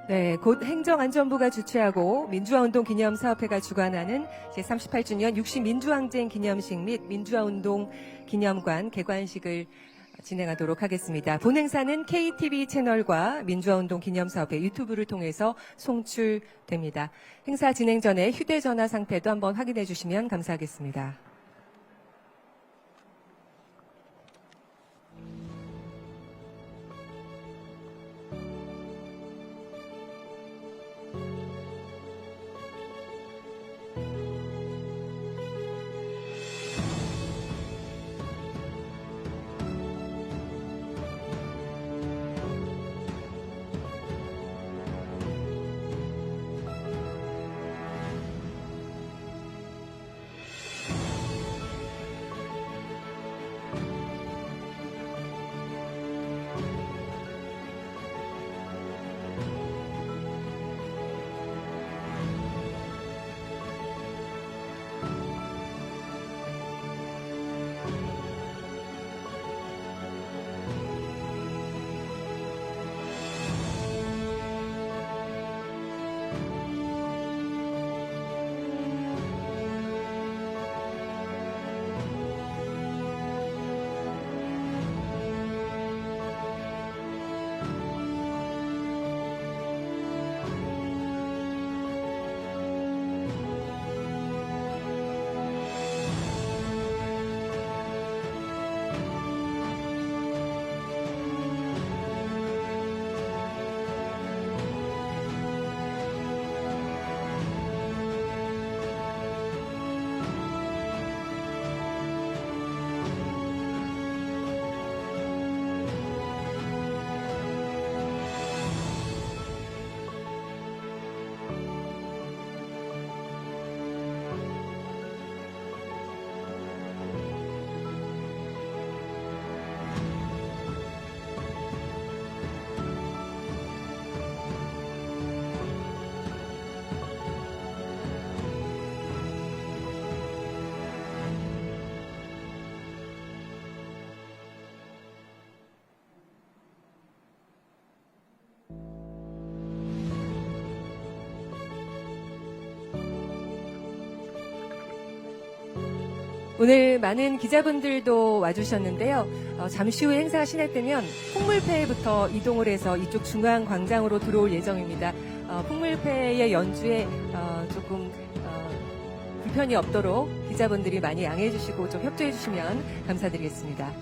네, 곧 행정안전부가 주최하고 민주화운동 기념사업회가 주관하는 제38주년 60민주항쟁 기념식 및 민주화운동 기념관 개관식을 진행하도록 하겠습니다. 본 행사는 KTV 채널과 민주화운동 기념사업회 유튜브를 통해서 송출됩니다. 행사 진행 전에 휴대전화 상태도 한번 확인해 주시면 감사하겠습니다. 오늘 많은 기자분들도 와주셨는데요. 잠시 후 행사가 시작되면 풍물패부터 이동을 해서 이쪽 중앙광장으로 들어올 예정입니다. 풍물패의 연주에 조금 불편이 없도록 기자분들이 많이 양해해 주시고 좀 협조해 주시면 감사드리겠습니다.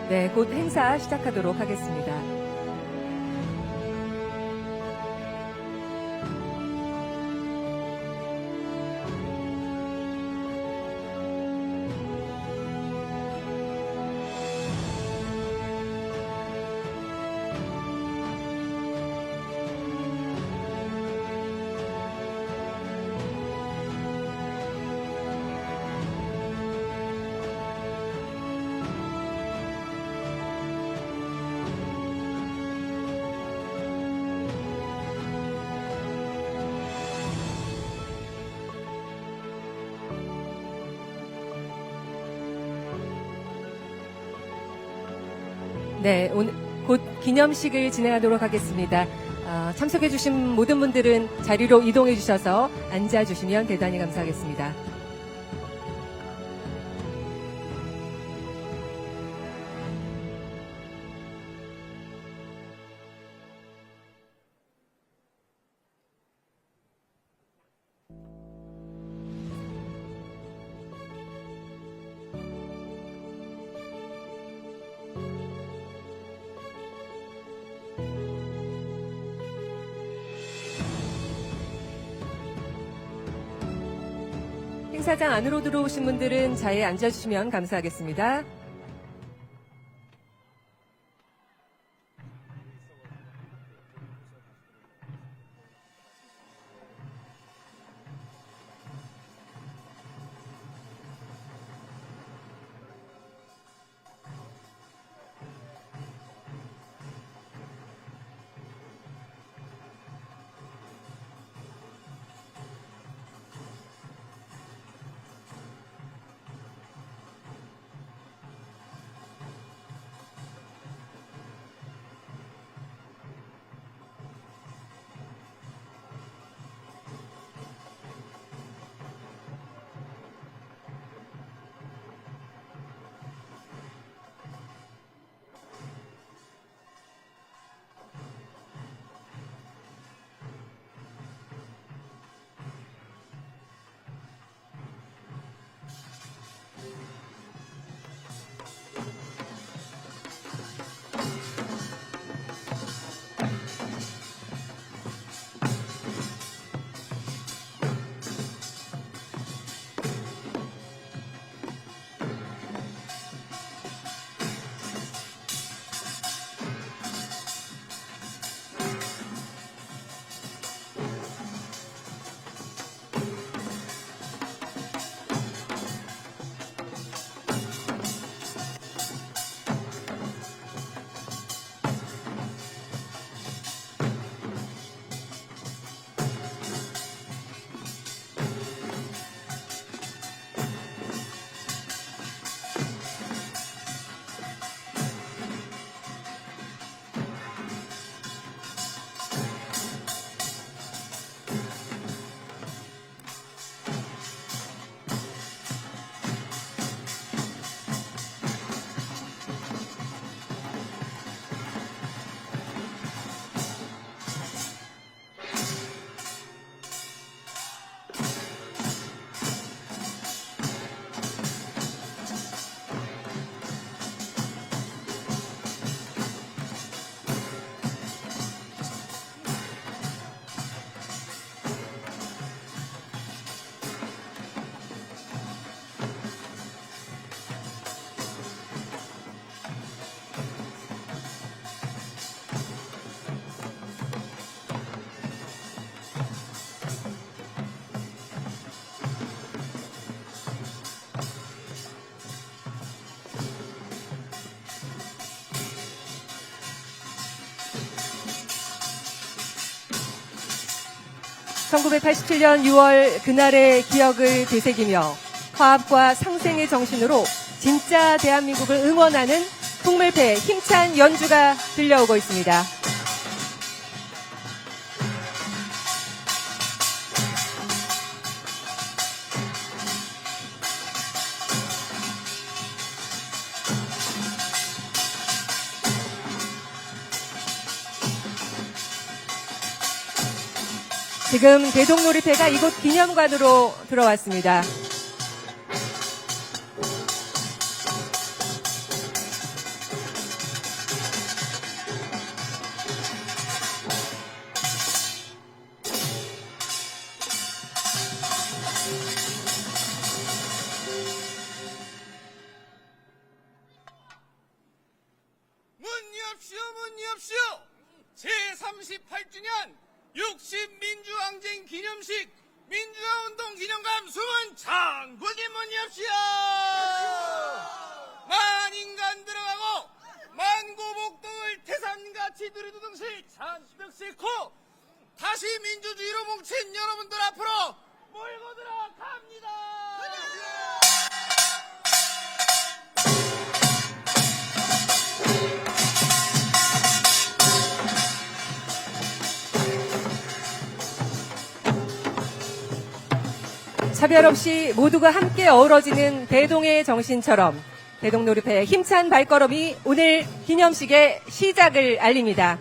네, 곧 행사 시작하도록 하겠습니다. 네, 오늘 곧 기념식을 진행하도록 하겠습니다. 참석해주신 모든 분들은 자리로 이동해 주셔서 앉아주시면 대단히 감사하겠습니다. 행사장 안으로 들어오신 분들은 자리에 앉아주시면 감사하겠습니다. 1987년 6월 그날의 기억을 되새기며 화합과 상생의 정신으로 진짜 대한민국을 응원하는 풍물패 힘찬 연주가 들려오고 있습니다. 지금 대동놀이패가 이곳 기념관으로 들어왔습니다. 문의합시오. 제38주년 60민주항쟁 기념식 민주화운동 기념관 수문 장군님 문의합시오. 만인간 들어가고 만고복동을 태산같이 누리두던 시 잔뜩 싣고 다시 민주주의로 뭉친 여러분들 앞으로 몰고 들어갑니다. 차별 없이 모두가 함께 어우러지는 대동의 정신처럼 대동놀이패의 힘찬 발걸음이 오늘 기념식의 시작을 알립니다.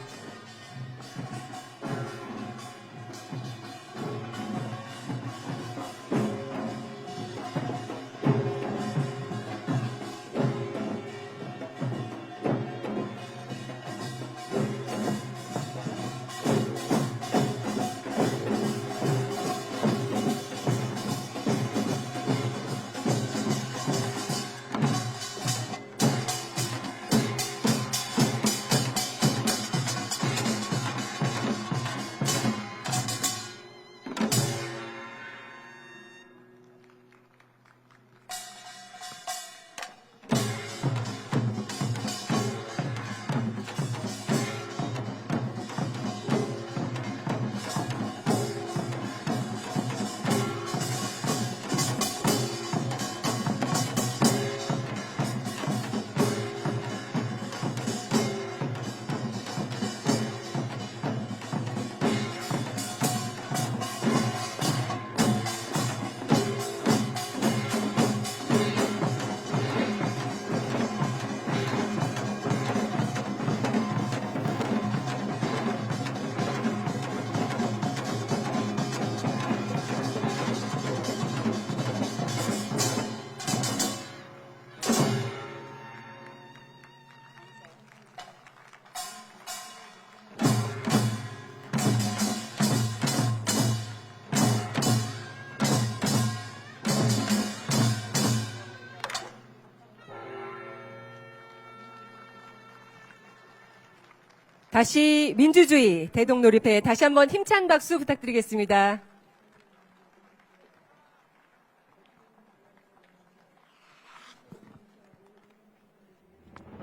다시 민주주의 대동놀이패 다시 한번 힘찬 박수 부탁드리겠습니다.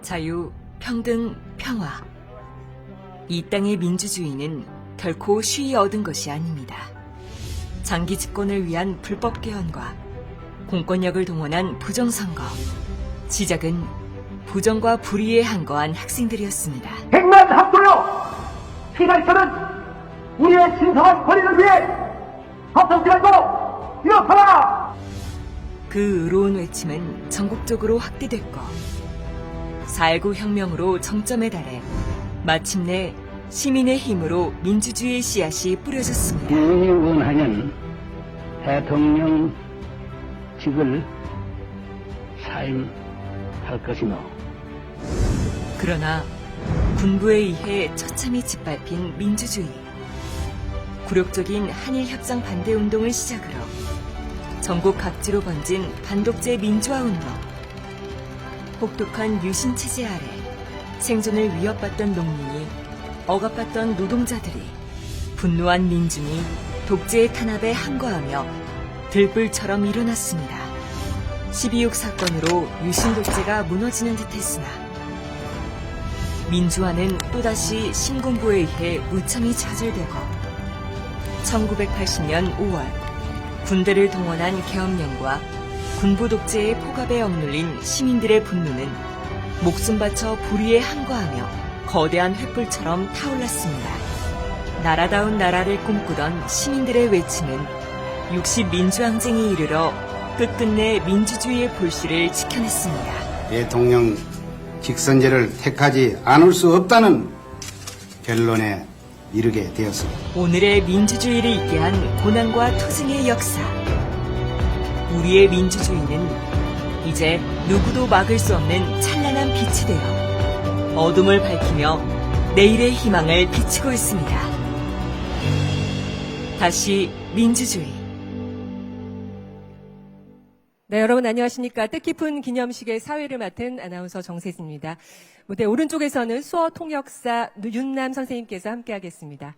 자유, 평등, 평화. 이 땅의 민주주의는 결코 쉬이 얻은 것이 아닙니다. 장기 집권을 위한 불법 개헌과 공권력을 동원한 부정선거. 시작은 부정과 불의에 항거한 학생들이었습니다. 백만 학도여! 피날처는 우리의 신성한 권리를 위해 헛성지 말고 일어서라! 그 의로운 외침은 전국적으로 확대됐고 4.19 혁명으로 정점에 달해 마침내 시민의 힘으로 민주주의의 씨앗이 뿌려졌습니다. 국민이 원하는 대통령직을 사임할 것이며 그러나 군부에 의해 처참히 짓밟힌 민주주의. 굴욕적인 한일협정 반대운동을 시작으로 전국 각지로 번진 반독재 민주화운동. 혹독한 유신체제 아래 생존을 위협받던 농민이, 억압받던 노동자들이, 분노한 민중이 독재의 탄압에 항거하며 들불처럼 일어났습니다. 12.6 사건으로 유신 독재가 무너지는 듯했으나 민주화는 또다시 신군부에 의해 무참히 좌절되고 1980년 5월 군대를 동원한 계엄령과 군부 독재의 폭압에 억눌린 시민들의 분노는 목숨 바쳐 불의에 항거하며 거대한 횃불처럼 타올랐습니다. 나라다운 나라를 꿈꾸던 시민들의 외침은 60민주항쟁에 이르러 끝끝내 민주주의의 불씨를 지켜냈습니다. 대통령 직선제를 택하지 않을 수 없다는 결론에 이르게 되었습니다. 오늘의 민주주의를 있게 한 고난과 투쟁의 역사. 우리의 민주주의는 이제 누구도 막을 수 없는 찬란한 빛이 되어 어둠을 밝히며 내일의 희망을 비추고 있습니다. 다시 민주주의. 네, 여러분 안녕하십니까. 뜻깊은 기념식의 사회를 맡은 아나운서 정세진입니다. 무대 오른쪽에서는 수어 통역사 윤남 선생님께서 함께하겠습니다.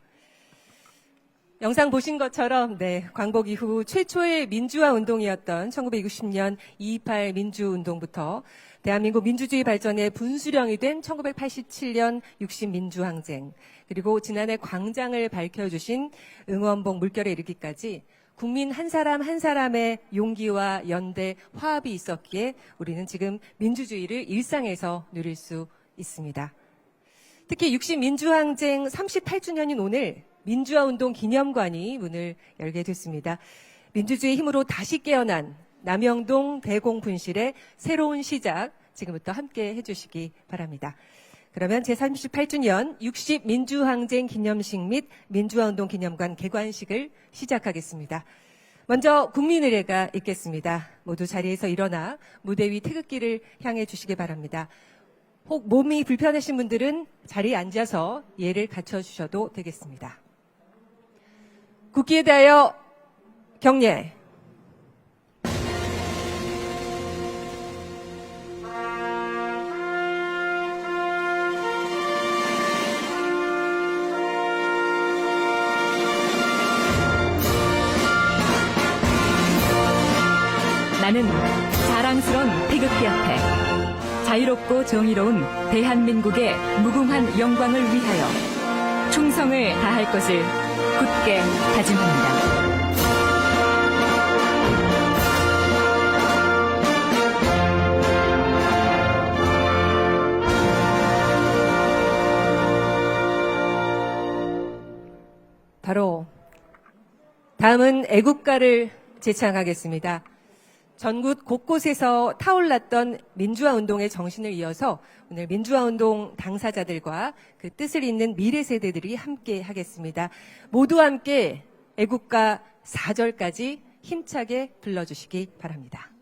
영상 보신 것처럼 광복 이후 최초의 민주화 운동이었던 1960년 2.28 민주운동부터 대한민국 민주주의 발전의 분수령이 된 1987년 60 민주항쟁, 그리고 지난해 광장을 밝혀주신 응원봉 물결에 이르기까지 국민 한 사람 한 사람의 용기와 연대, 화합이 있었기에 우리는 지금 민주주의를 일상에서 누릴 수 있습니다. 특히 60 민주항쟁 38주년인 오늘 민주화운동 기념관이 문을 열게 됐습니다. 민주주의 힘으로 다시 깨어난 남영동 대공분실의 새로운 시작, 지금부터 함께 해주시기 바랍니다. 그러면 제38주년 60 민주항쟁 기념식 및 민주화운동 기념관 개관식을 시작하겠습니다. 먼저 국민의례가 있겠습니다. 모두 자리에서 일어나 무대 위 태극기를 향해 주시기 바랍니다. 혹 몸이 불편하신 분들은 자리에 앉아서 예를 갖춰주셔도 되겠습니다. 국기에 대하여 경례. 나는 자랑스러운 태극기 앞에 자유롭고 정의로운 대한민국의 무궁한 영광을 위하여 충성을 다할 것을 굳게 다짐합니다. 바로 다음은 애국가를 제창하겠습니다. 전국 곳곳에서 타올랐던 민주화운동의 정신을 이어서 오늘 민주화운동 당사자들과 그 뜻을 잇는 미래 세대들이 함께 하겠습니다. 모두 함께 애국가 4절까지 힘차게 불러주시기 바랍니다.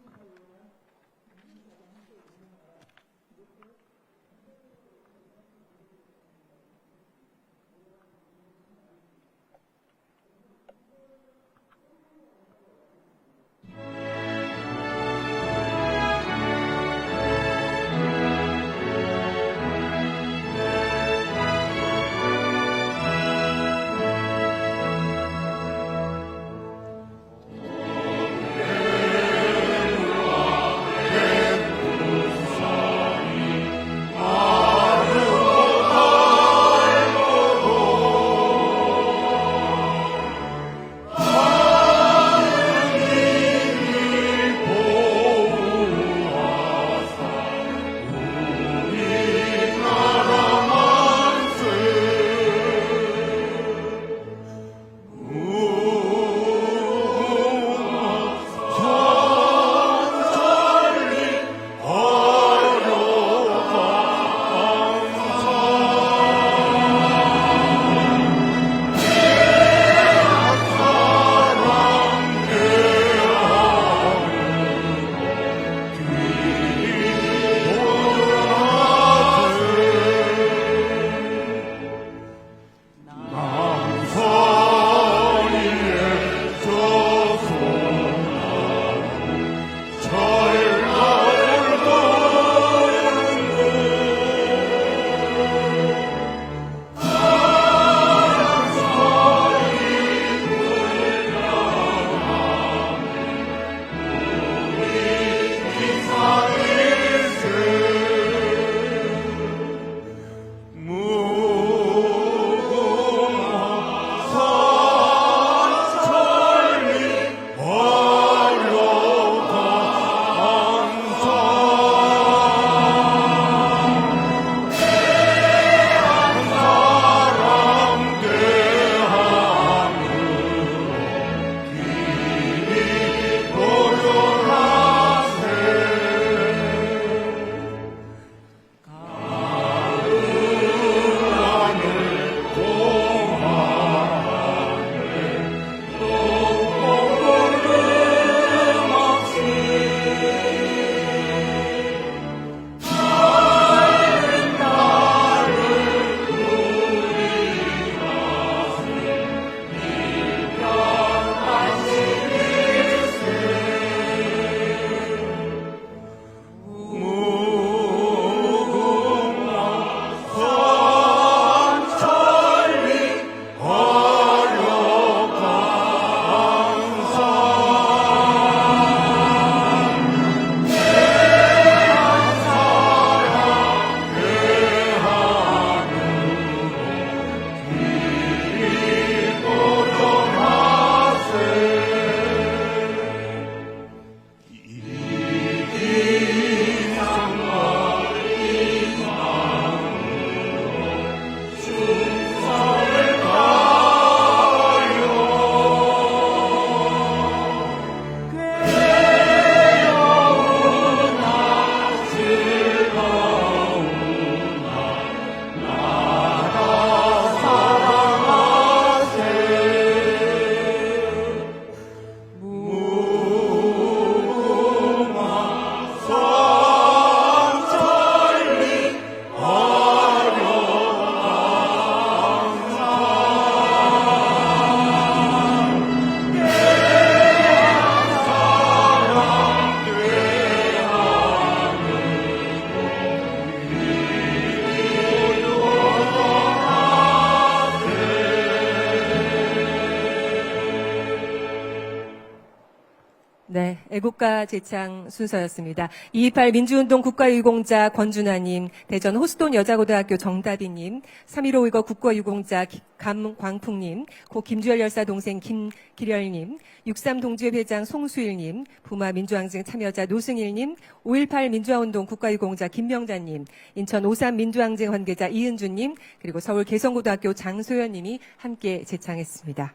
네, 애국가 제창 순서였습니다. 228 민주운동 국가유공자 권준하님, 대전 호스돈 여자고등학교 정다비님, 315 의거 국가유공자 감광풍님, 고 김주열 열사 동생 김기렬님, 63 동지회 회장 송수일님, 부마 민주항쟁 참여자 노승일님, 518 민주화운동 국가유공자 김명자님, 인천 53 민주항쟁 관계자 이은주님, 그리고 서울 개성고등학교 장소연님이 함께 제창했습니다.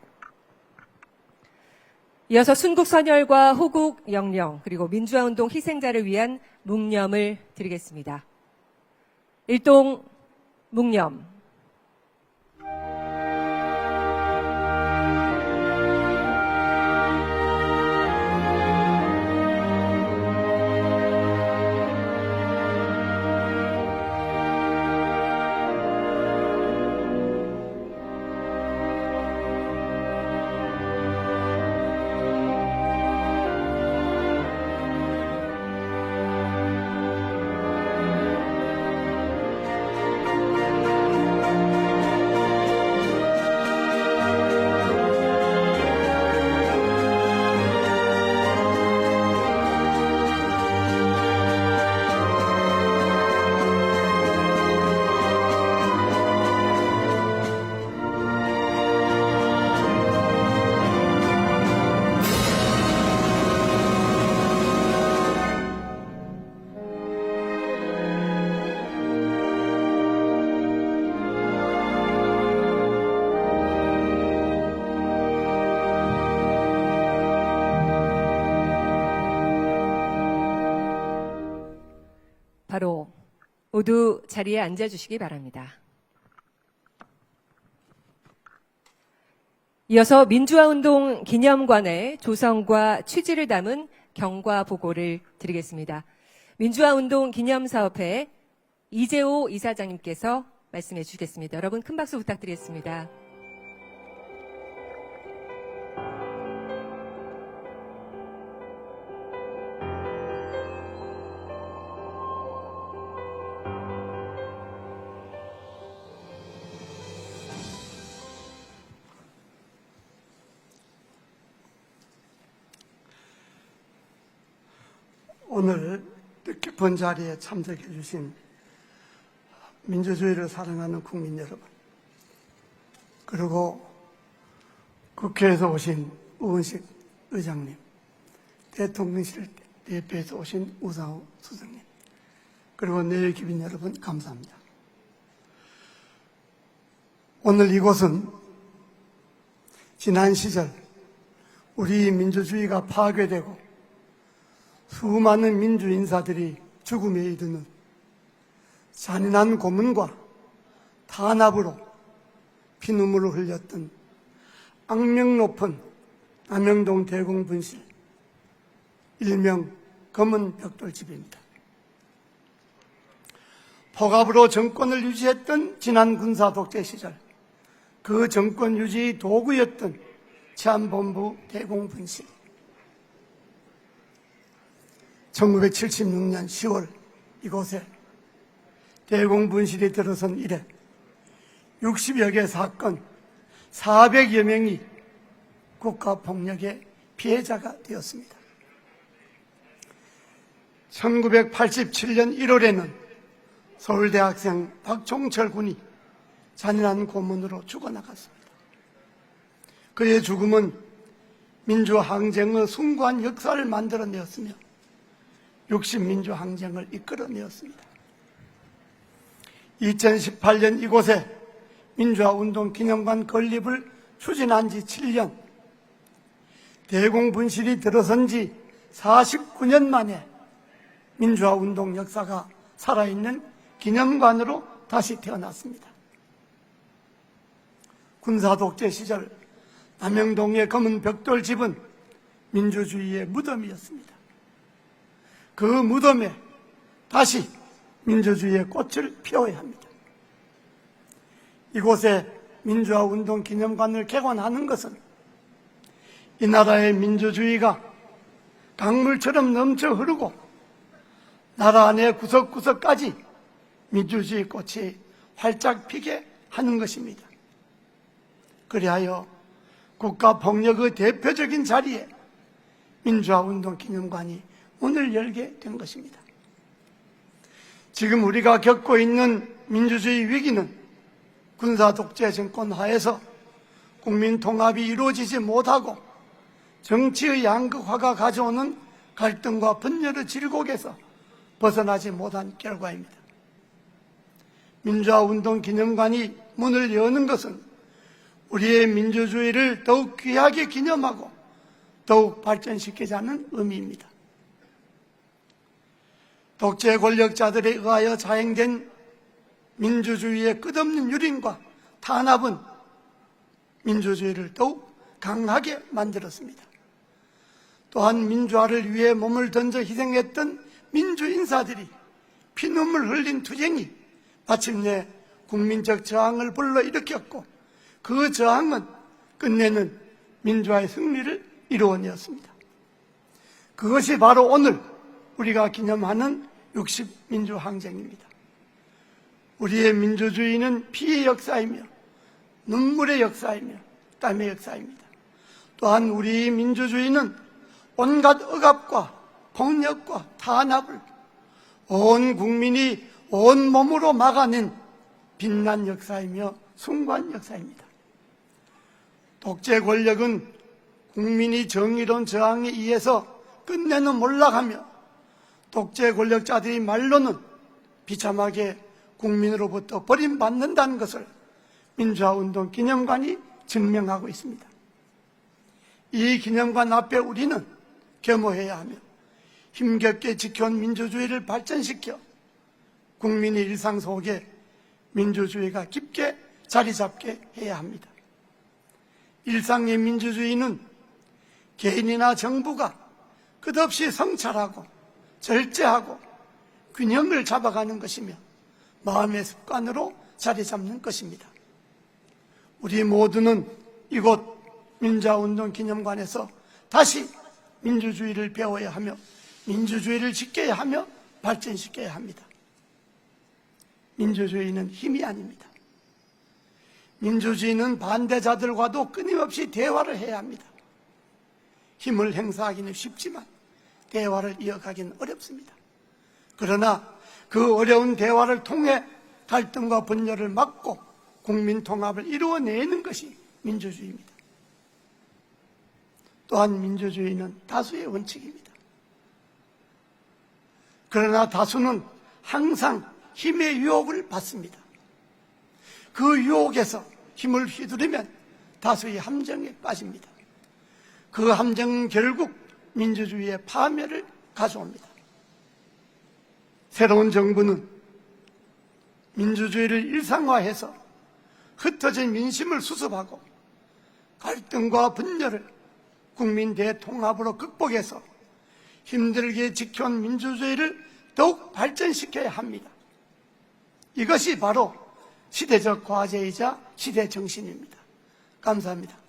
이어서 순국선열과 호국 영령 그리고 민주화운동 희생자를 위한 묵념을 드리겠습니다. 일동 묵념. 바로 모두 자리에 앉아주시기 바랍니다. 이어서 민주화운동 기념관의 조성과 취지를 담은 경과 보고를 드리겠습니다. 민주화운동 기념사업회 이재호 이사장님께서 말씀해 주시겠습니다. 여러분 큰 박수 부탁드리겠습니다. 오늘 뜻깊은 자리에 참석해 주신 민주주의를 사랑하는 국민 여러분, 그리고 국회에서 오신 우은식 의장님, 대통령실 대표에서 오신 우상호 수석님, 그리고 내일 기빈 여러분 감사합니다. 오늘 이곳은 지난 시절 우리 민주주의가 파괴되고 수많은 민주인사들이 죽음에 이르는 잔인한 고문과 탄압으로 피눈물을 흘렸던 악명 높은 남영동 대공분실, 일명 검은 벽돌집입니다. 폭압으로 정권을 유지했던 지난 군사 독재 시절 그 정권 유지의 도구였던 치안본부 대공분실, 1976년 10월 이곳에 대공분실이 들어선 이래 60여 개 사건, 400여 명이 국가폭력의 피해자가 되었습니다. 1987년 1월에는 서울대학생 박종철 군이 잔인한 고문으로 죽어나갔습니다. 그의 죽음은 민주항쟁의 숭고한 역사를 만들어내었으며 60민주항쟁을 이끌어내었습니다. 2018년 이곳에 민주화운동 기념관 건립을 추진한 지 7년, 대공분실이 들어선 지 49년 만에 민주화운동 역사가 살아있는 기념관으로 다시 태어났습니다. 군사독재 시절 남영동의 검은 벽돌집은 민주주의의 무덤이었습니다. 그 무덤에 다시 민주주의의 꽃을 피워야 합니다. 이곳에 민주화운동 기념관을 개관하는 것은 이 나라의 민주주의가 강물처럼 넘쳐 흐르고 나라 안의 구석구석까지 민주주의 꽃이 활짝 피게 하는 것입니다. 그리하여 국가폭력의 대표적인 자리에 민주화운동 기념관이 문을 열게 된 것입니다. 지금 우리가 겪고 있는 민주주의 위기는 군사 독재 정권 하에서 국민 통합이 이루어지지 못하고 정치의 양극화가 가져오는 갈등과 분열의 질곡에서 벗어나지 못한 결과입니다. 민주화운동 기념관이 문을 여는 것은 우리의 민주주의를 더욱 귀하게 기념하고 더욱 발전시키자는 의미입니다. 독재 권력자들에 의하여 자행된 민주주의의 끝없는 유린과 탄압은 민주주의를 더욱 강하게 만들었습니다. 또한 민주화를 위해 몸을 던져 희생했던 민주인사들이 피눈물 흘린 투쟁이 마침내 국민적 저항을 불러일으켰고 그 저항은 끝내는 민주화의 승리를 이루어내었습니다. 그것이 바로 오늘 우리가 기념하는 60민주항쟁입니다. 우리의 민주주의는 피의 역사이며 눈물의 역사이며 땀의 역사입니다. 또한 우리 민주주의는 온갖 억압과 폭력과 탄압을 온 국민이 온몸으로 막아낸 빛난 역사이며 숭고한 역사입니다. 독재 권력은 국민이 정의로운 저항에 의해서 끝내는 몰락하며 독재 권력자들이 말로는 비참하게 국민으로부터 버림받는다는 것을 민주화운동 기념관이 증명하고 있습니다. 이 기념관 앞에 우리는 겸허해야 하며 힘겹게 지켜온 민주주의를 발전시켜 국민의 일상 속에 민주주의가 깊게 자리 잡게 해야 합니다. 일상의 민주주의는 개인이나 정부가 끝없이 성찰하고 절제하고 균형을 잡아가는 것이며 마음의 습관으로 자리 잡는 것입니다. 우리 모두는 이곳 민주화운동 기념관에서 다시 민주주의를 배워야 하며 민주주의를 지켜야 하며 발전시켜야 합니다. 민주주의는 힘이 아닙니다. 민주주의는 반대자들과도 끊임없이 대화를 해야 합니다. 힘을 행사하기는 쉽지만 대화를 이어가기는 어렵습니다. 그러나 그 어려운 대화를 통해 갈등과 분열을 막고 국민 통합을 이루어내는 것이 민주주의입니다. 또한 민주주의는 다수의 원칙입니다. 그러나 다수는 항상 힘의 유혹을 받습니다. 그 유혹에서 힘을 휘두르면 다수의 함정에 빠집니다. 그 함정은 결국 민주주의의 파멸을 가져옵니다. 새로운 정부는 민주주의를 일상화해서 흩어진 민심을 수습하고 갈등과 분열을 국민 대통합으로 극복해서 힘들게 지켜온 민주주의를 더욱 발전시켜야 합니다. 이것이 바로 시대적 과제이자 시대 정신입니다. 감사합니다.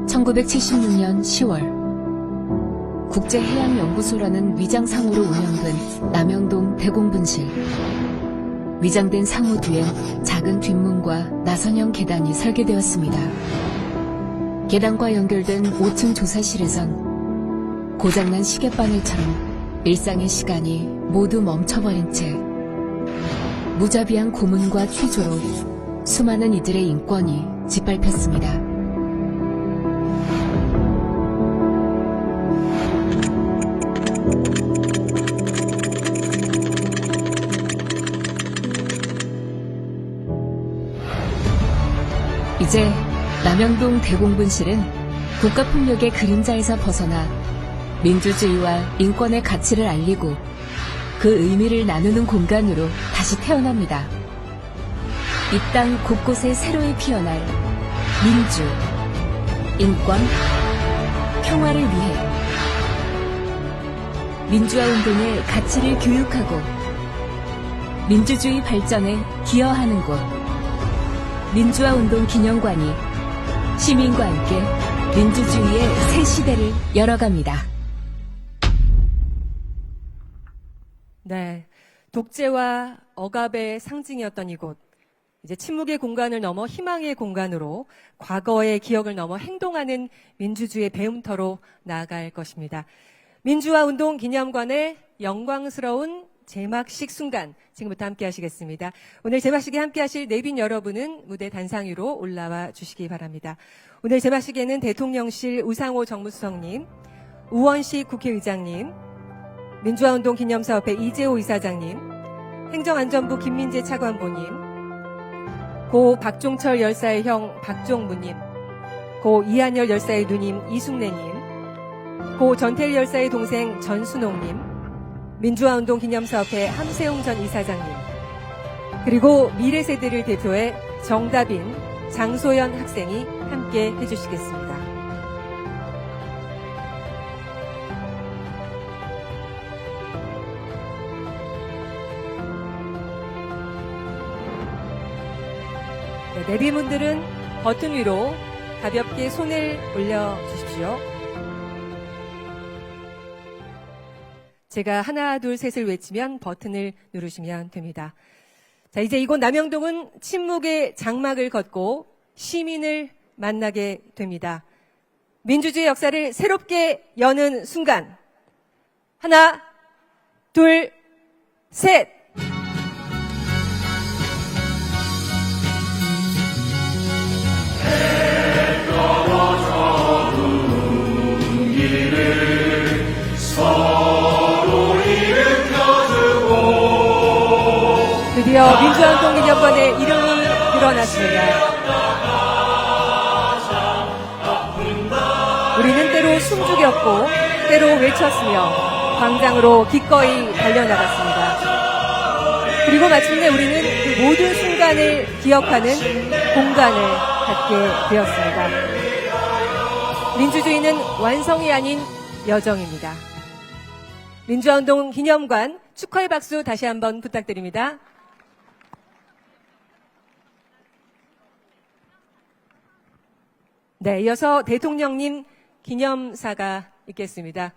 (1976년 10월) 국제해양연구소라는 위장상호로 운영된 남영동 대공분실. 위장된 상호 뒤엔 작은 뒷문과 나선형 계단이 설계되었습니다. 계단과 연결된 5층 조사실에선 고장난 시계바늘처럼 일상의 시간이 모두 멈춰버린 채 무자비한 고문과 취조로 수많은 이들의 인권이 짓밟혔습니다. 이제 남영동 대공분실은 국가폭력의 그림자에서 벗어나 민주주의와 인권의 가치를 알리고 그 의미를 나누는 공간으로 다시 태어납니다. 이 땅 곳곳에 새로이 피어날 민주, 인권, 평화를 위해 민주화 운동의 가치를 교육하고 민주주의 발전에 기여하는 곳. 민주화 운동 기념관이 시민과 함께 민주주의의 새 시대를 열어갑니다. 네. 독재와 억압의 상징이었던 이곳. 이제 침묵의 공간을 넘어 희망의 공간으로 과거의 기억을 넘어 행동하는 민주주의의 배움터로 나아갈 것입니다. 민주화 운동 기념관의 영광스러운 제막식 순간 지금부터 함께 하시겠습니다. 오늘 제막식에 함께 하실 내빈 여러분은 무대 단상 위로 올라와 주시기 바랍니다. 오늘 제막식에는 대통령실 우상호 정무수석님, 우원식 국회의장님, 민주화운동 기념사업회 이재호 이사장님, 행정안전부 김민재 차관보님, 고 박종철 열사의 형 박종무님, 고 이한열 열사의 누님 이숙래님, 고 전태일 열사의 동생 전순옥님, 민주화운동 기념사업회 함세웅 전 이사장님, 그리고 미래세대를 대표해 정다빈, 장소연 학생이 함께 해주시겠습니다. 네, 내비분들은 버튼 위로 가볍게 손을 올려주십시오. 제가 하나, 둘, 셋을 외치면 버튼을 누르시면 됩니다. 자, 이제 이곳 남영동은 침묵의 장막을 걷고 시민을 만나게 됩니다. 민주주의 역사를 새롭게 여는 순간. 하나, 둘, 셋! 드디어 민주화운동 기념관의 이름이 드러났습니다. 우리는 때로 숨죽였고 때로 외쳤으며 광장으로 기꺼이 달려나갔습니다. 그리고 마침내 우리는 그 모든 순간을 기억하는 공간을 갖게 되었습니다. 민주주의는 완성이 아닌 여정입니다. 민주화운동 기념관 축하의 박수 다시 한번 부탁드립니다. 네, 이어서 대통령님 기념사가 있겠습니다.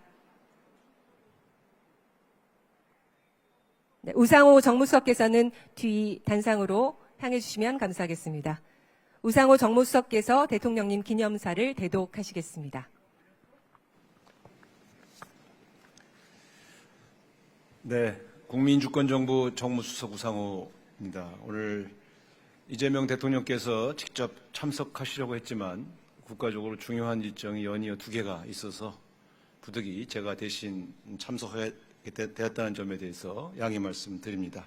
네, 우상호 정무수석께서는 뒤 단상으로 향해 주시면 감사하겠습니다. 우상호 정무수석께서 대통령님 기념사를 대독하시겠습니다. 네, 국민주권정부 정무수석 우상호입니다. 오늘 이재명 대통령께서 직접 참석하시려고 했지만 국가적으로 중요한 일정이 연이어 2개가 있어서 부득이 제가 대신 참석하게 되었다는 점에 대해서 양해 말씀드립니다.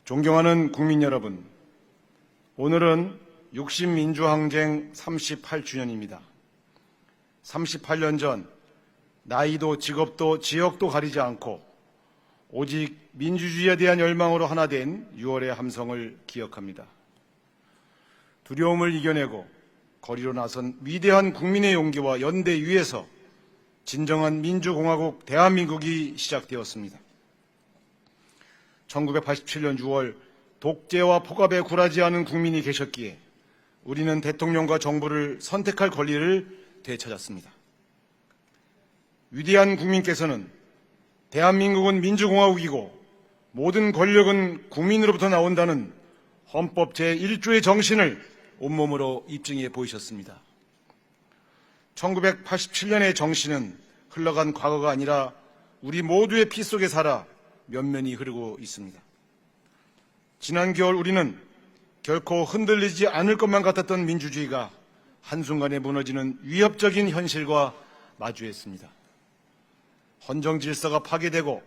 존경하는 국민 여러분, 오늘은 6.10 민주항쟁 38주년입니다. 38년 전 나이도 직업도 지역도 가리지 않고 오직 민주주의에 대한 열망으로 하나 된 6월의 함성을 기억합니다. 두려움을 이겨내고 거리로 나선 위대한 국민의 용기와 연대 위에서 진정한 민주공화국 대한민국이 시작되었습니다. 1987년 6월 독재와 폭압에 굴하지 않은 국민이 계셨기에 우리는 대통령과 정부를 선택할 권리를 되찾았습니다. 위대한 국민께서는 대한민국은 민주공화국이고 모든 권력은 국민으로부터 나온다는 헌법 제1조의 정신을 온몸으로 입증해 보이셨습니다. 1987년의 정신은 흘러간 과거가 아니라 우리 모두의 피 속에 살아 면면히 흐르고 있습니다. 지난 겨울 우리는 결코 흔들리지 않을 것만 같았던 민주주의가 한순간에 무너지는 위협적인 현실과 마주했습니다. 헌정 질서가 파괴되고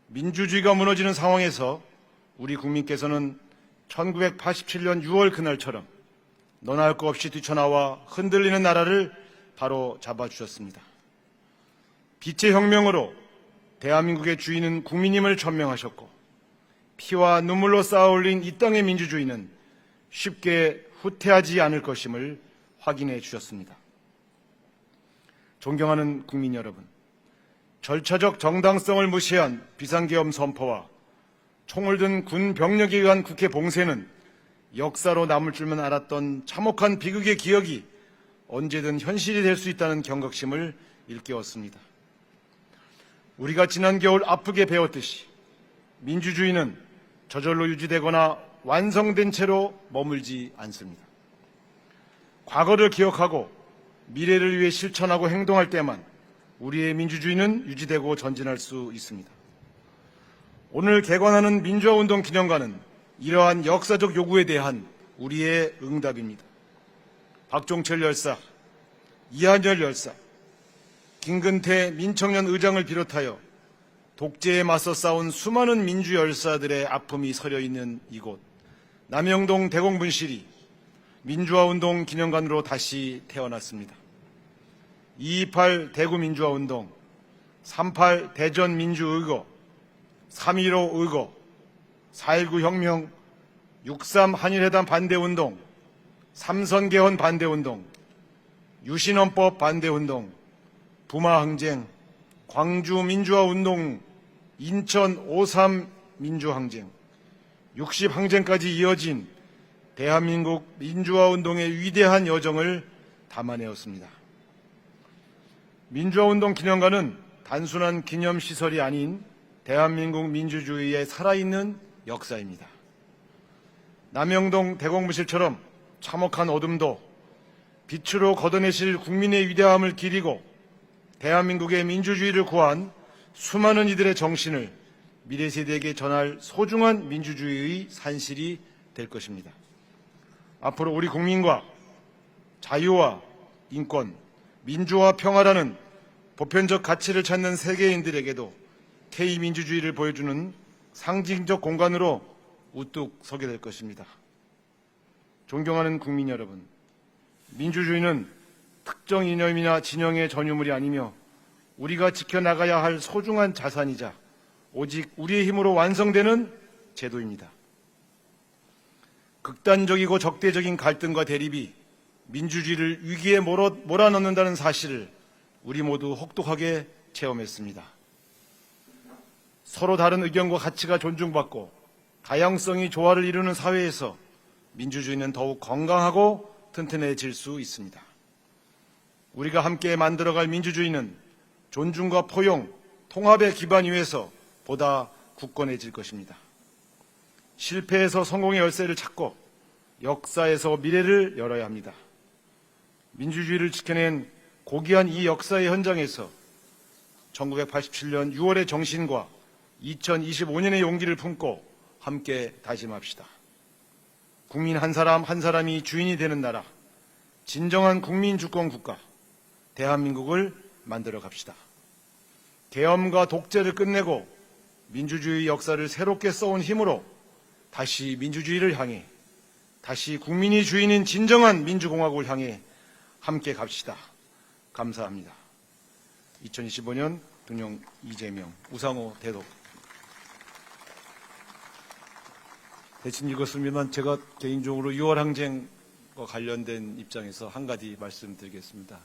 민주주의가 무너지는 상황에서 우리 국민께서는 1987년 6월 그날처럼 너나 할 것 없이 뛰쳐나와 흔들리는 나라를 바로 잡아주셨습니다. 빛의 혁명으로 대한민국의 주인은 국민임을 천명하셨고 피와 눈물로 쌓아올린 이 땅의 민주주의는 쉽게 후퇴하지 않을 것임을 확인해 주셨습니다. 존경하는 국민 여러분, 절차적 정당성을 무시한 비상계엄 선포와 총을 든 군 병력에 의한 국회 봉쇄는 역사로 남을 줄만 알았던 참혹한 비극의 기억이 언제든 현실이 될 수 있다는 경각심을 일깨웠습니다. 우리가 지난 겨울 아프게 배웠듯이 민주주의는 저절로 유지되거나 완성된 채로 머물지 않습니다. 과거를 기억하고 미래를 위해 실천하고 행동할 때만 우리의 민주주의는 유지되고 전진할 수 있습니다. 오늘 개관하는 민주화운동 기념관은 이러한 역사적 요구에 대한 우리의 응답입니다. 박종철 열사, 이한열 열사, 김근태 민청년 의장을 비롯하여 독재에 맞서 싸운 수많은 민주 열사들의 아픔이 서려 있는 이곳 남영동 대공분실이 민주화운동 기념관으로 다시 태어났습니다. 228 대구민주화운동, 38 대전민주의거, 3.15 의거, 4.19 혁명, 6.3 한일회담 반대운동, 삼선개헌 반대운동, 유신헌법 반대운동, 부마항쟁, 광주민주화운동, 인천 5.3 민주항쟁, 60항쟁까지 이어진 대한민국 민주화운동의 위대한 여정을 담아내었습니다. 민주화운동 기념관은 단순한 기념시설이 아닌 대한민국 민주주의의 살아있는 역사입니다. 남영동 대공분실처럼 참혹한 어둠도 빛으로 걷어내실 국민의 위대함을 기리고 대한민국의 민주주의를 구한 수많은 이들의 정신을 미래 세대에게 전할 소중한 민주주의의 산실이 될 것입니다. 앞으로 우리 국민과 자유와 인권, 민주와 평화라는 보편적 가치를 찾는 세계인들에게도 K민주주의를 보여주는 상징적 공간으로 우뚝 서게 될 것입니다. 존경하는 국민 여러분, 민주주의는 특정 이념이나 진영의 전유물이 아니며 우리가 지켜나가야 할 소중한 자산이자 오직 우리의 힘으로 완성되는 제도입니다. 극단적이고 적대적인 갈등과 대립이 민주주의를 위기에 몰아넣는다는 사실을 우리 모두 혹독하게 체험했습니다. 서로 다른 의견과 가치가 존중받고 다양성이 조화를 이루는 사회에서 민주주의는 더욱 건강하고 튼튼해질 수 있습니다. 우리가 함께 만들어갈 민주주의는 존중과 포용, 통합의 기반 위에서 보다 굳건해질 것입니다. 실패에서 성공의 열쇠를 찾고 역사에서 미래를 열어야 합니다. 민주주의를 지켜낸 고귀한 이 역사의 현장에서 1987년 6월의 정신과 2025년의 용기를 품고 함께 다짐합시다. 국민 한 사람 한 사람이 주인이 되는 나라, 진정한 국민 주권 국가, 대한민국을 만들어 갑시다. 계엄과 독재를 끝내고 민주주의 역사를 새롭게 써온 힘으로 다시 민주주의를 향해, 다시 국민이 주인인 진정한 민주공화국을 향해 함께 갑시다. 감사합니다. 2025년 대통령 이재명, 우상호 대독. 대신 읽었습니다만 제가 개인적으로 6월 항쟁과 관련된 입장에서 한 가지 말씀드리겠습니다.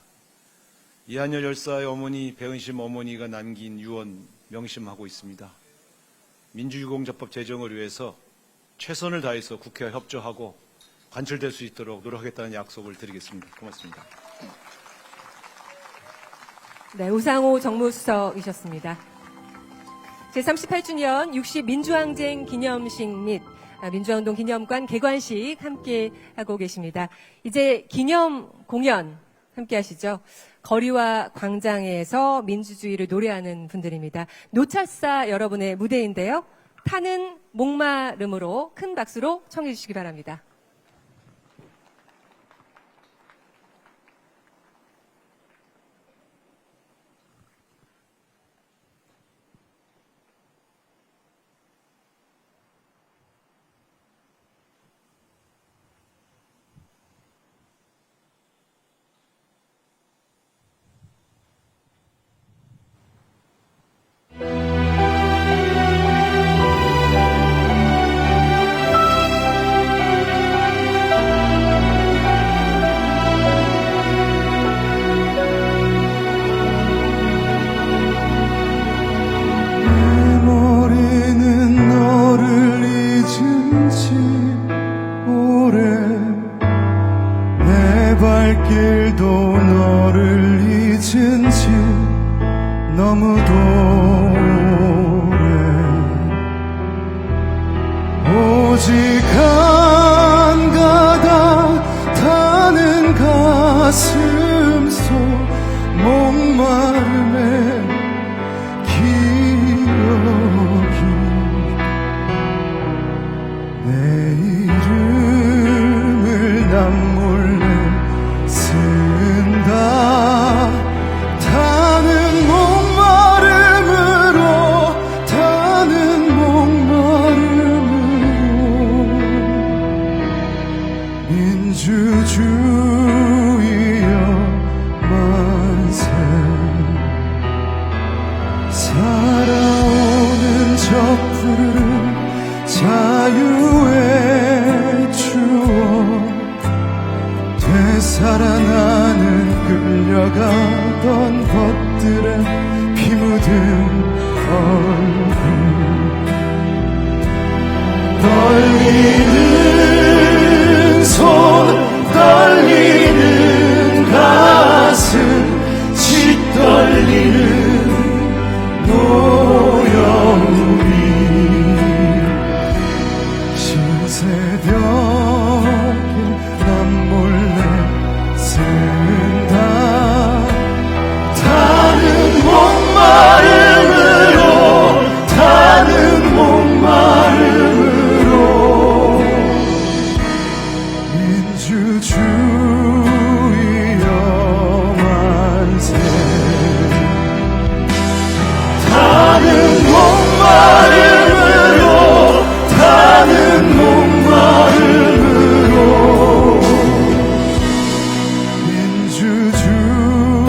이한열 열사의 어머니 배은심 어머니가 남긴 유언 명심하고 있습니다. 민주유공자법 제정을 위해서 최선을 다해서 국회와 협조하고 관철될 수 있도록 노력하겠다는 약속을 드리겠습니다. 고맙습니다. 네, 우상호 정무수석이셨습니다. 제38주년 60 민주항쟁 기념식 및 민주화운동 기념관 개관식 함께 하고 계십니다. 이제 기념 공연 함께 하시죠. 거리와 광장에서 민주주의를 노래하는 분들입니다. 노차사 여러분의 무대인데요. 타는 목마름으로 큰 박수로 청해 주시기 바랍니다. 길도 너를 잊은 지 너무도 오래 오직 한 가닥 타는 가슴 속 목마름의 기억이 내 이름을 난 몰래 쓴다 타는 목마름으로 민주주의여 만세 살아오는 저 푸르른 자유의 추억 되살아나는 끌려가던 것들의 피 묻은 얼굴 떨리는 손 떨리는 가슴 짓떨리는 노여움이 신새벽에 난 몰래 쓴다 타는 목마름으로 민주주의여 만세 타는 목마름으로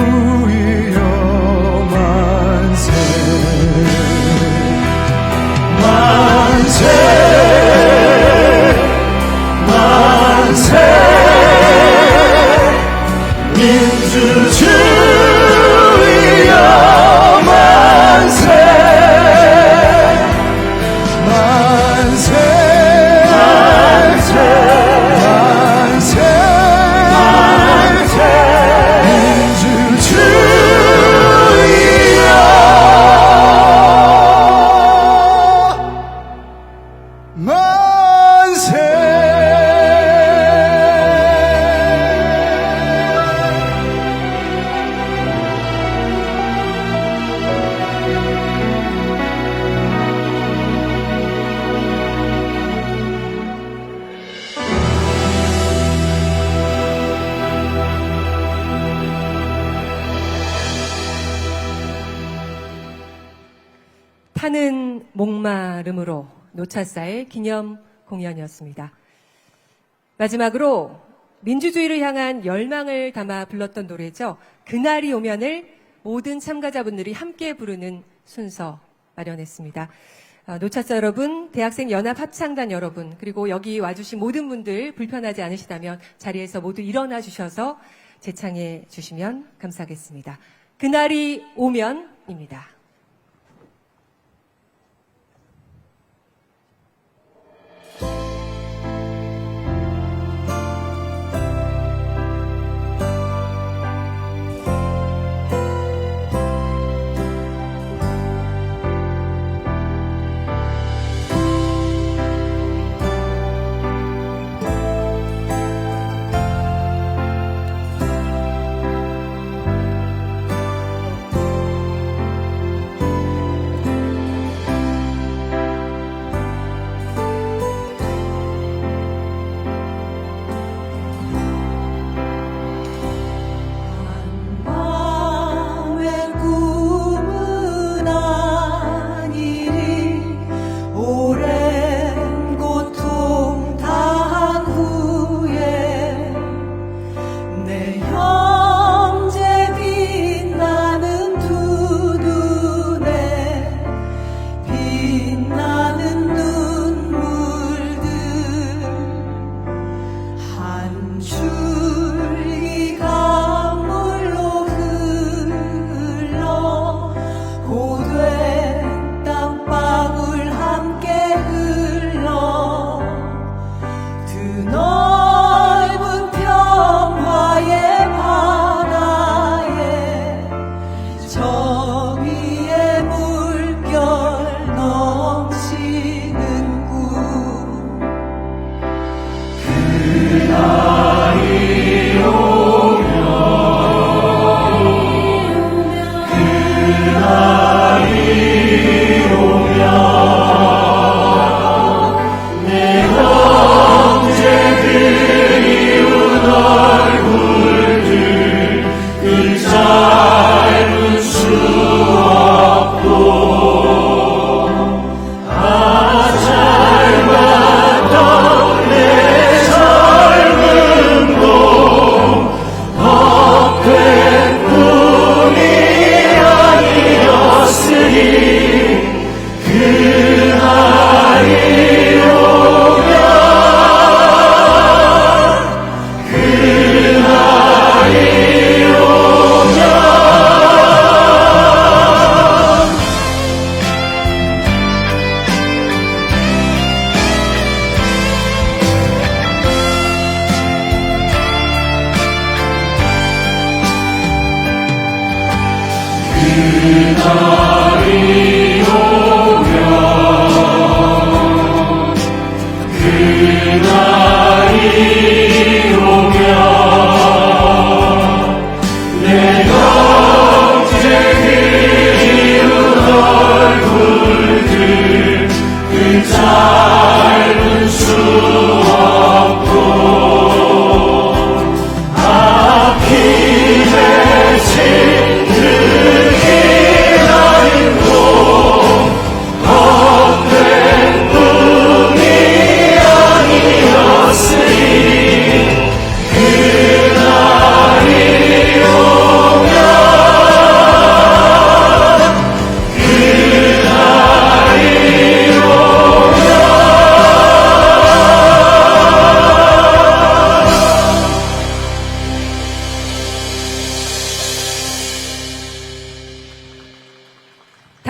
민주주의여 만세 만세 만세 민주주의여 만세 만세 만세 만세 만세 민주주의여 만세 타는 목마름으로 노차사의 기념 공연이었습니다. 마지막으로 민주주의를 향한 열망을 담아 불렀던 노래죠. 그날이 오면을 모든 참가자분들이 함께 부르는 순서 마련했습니다. 노차사 여러분, 대학생 연합 합창단 여러분, 그리고 여기 와주신 모든 분들 불편하지 않으시다면 자리에서 모두 일어나 주셔서 재창해 주시면 감사하겠습니다. 그날이 오면입니다.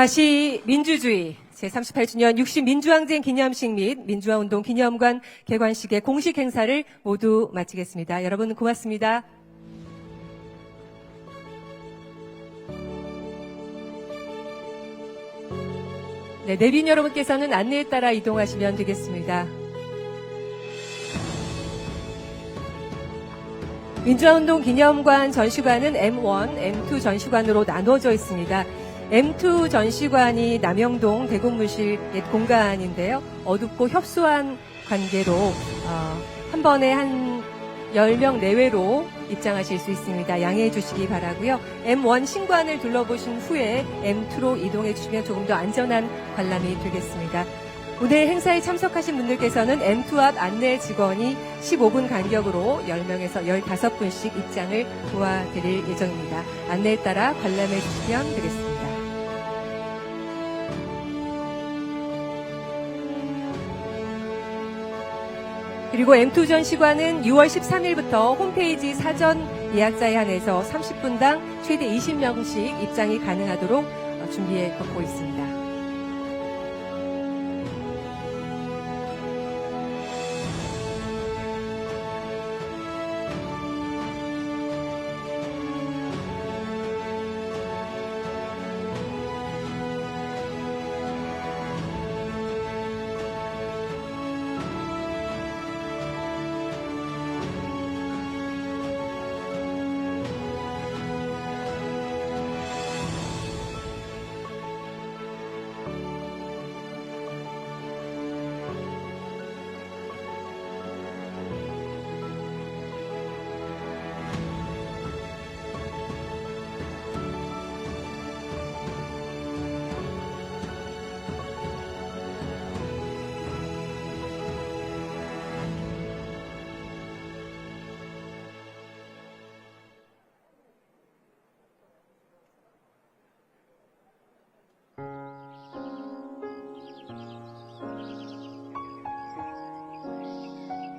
다시 민주주의 제38주년 60민주항쟁 기념식 및 민주화운동 기념관 개관식의 공식 행사를 모두 마치겠습니다. 여러분 고맙습니다. 네, 내빈 여러분께서는 안내에 따라 이동하시면 되겠습니다. 민주화운동 기념관 전시관은 M1, M2 전시관으로 나눠져 있습니다. M2 전시관이 남영동 대공무실 옛 공간인데요. 어둡고 협소한 관계로 한 번에 한 10명 내외로 입장하실 수 있습니다. 양해해 주시기 바라고요. M1 신관을 둘러보신 후에 M2로 이동해 주시면 조금 더 안전한 관람이 되겠습니다. 오늘 행사에 참석하신 분들께서는 M2 앞 안내 직원이 15분 간격으로 10명에서 15분씩 입장을 도와드릴 예정입니다. 안내에 따라 관람해 주시면 되겠습니다. 그리고 M2 전시관은 6월 13일부터 홈페이지 사전 예약자에 한해서 30분당 최대 20명씩 입장이 가능하도록 준비해 놓고 있습니다.